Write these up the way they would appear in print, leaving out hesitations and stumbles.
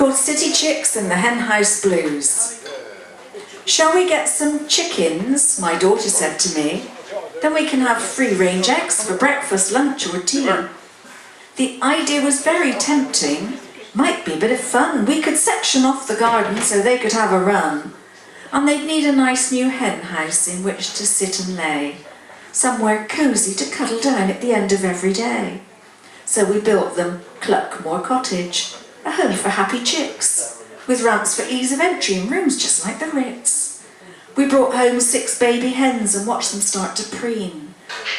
Called City Chicks and the Hen House Blues. Shall we get some chickens, my daughter said to me. Then we can have free-range eggs for breakfast, lunch or tea. The idea was very tempting. Might be a bit of fun. We could section off the garden so they could have a run. And they'd need a nice new hen house in which to sit and lay. Somewhere cosy to cuddle down at the end of every day. So we built them Cluckmore Cottage, a home for happy chicks, with ramps for ease of entry and rooms just like the Ritz. We brought home 6 baby hens and watched them start to preen.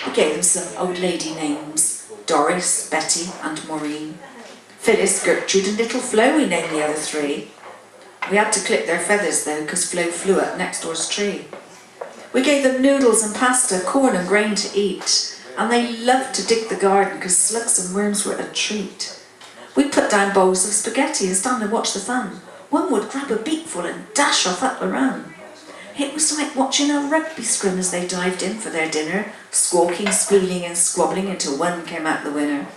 We gave them some old lady names, Doris, Betty and Maureen. Phyllis, Gertrude and little Flo we named the other 3. We had to clip their feathers though, because Flo flew up next door's tree. We gave them noodles and pasta, corn and grain to eat, and they loved to dig the garden because slugs and worms were a treat. We'd put down bowls of spaghetti and stand and watch the fun. One would grab a beakful and dash off up the run. It was like watching a rugby scrum as they dived in for their dinner, squawking, squealing and squabbling until one came out the winner.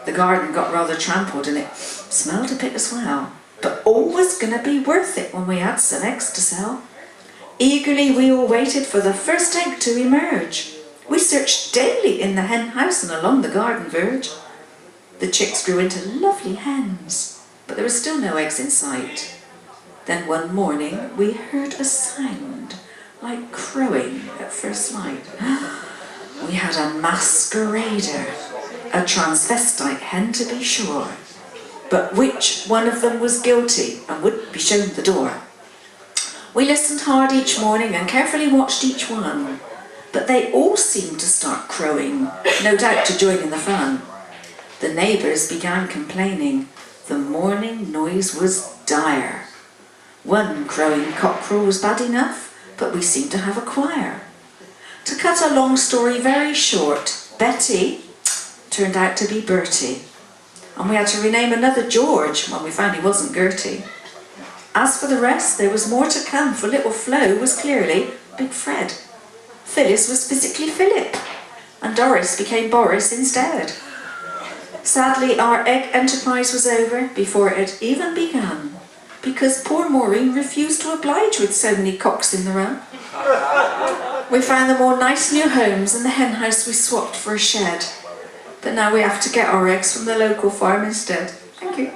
The garden got rather trampled and it smelled a bit as well, but all was going to be worth it when we had some eggs to sell. Eagerly we all waited for the first egg to emerge. We searched daily in the hen house and along the garden verge. The chicks grew into lovely hens, but there were still no eggs in sight. Then one morning we heard a sound like crowing at first light. We had a masquerader, a transvestite hen to be sure. But which one of them was guilty and would be shown the door? We listened hard each morning and carefully watched each one, but they all seemed to start crowing, no doubt to join in the fun. The neighbours began complaining. The morning noise was dire. One crowing cockerel was bad enough, but we seemed to have a choir. To cut a long story very short, Betty turned out to be Bertie, and we had to rename another George when we found he wasn't Gertie. As for the rest, there was more to come, for little Flo was clearly Big Fred. Phyllis was physically Philip, and Doris became Boris instead. Sadly, our egg enterprise was over before it had even begun, because poor Maureen refused to oblige with so many cocks in the run. We found them all nice new homes, and the hen house we swapped for a shed. But now we have to get our eggs from the local farm instead. Thank you.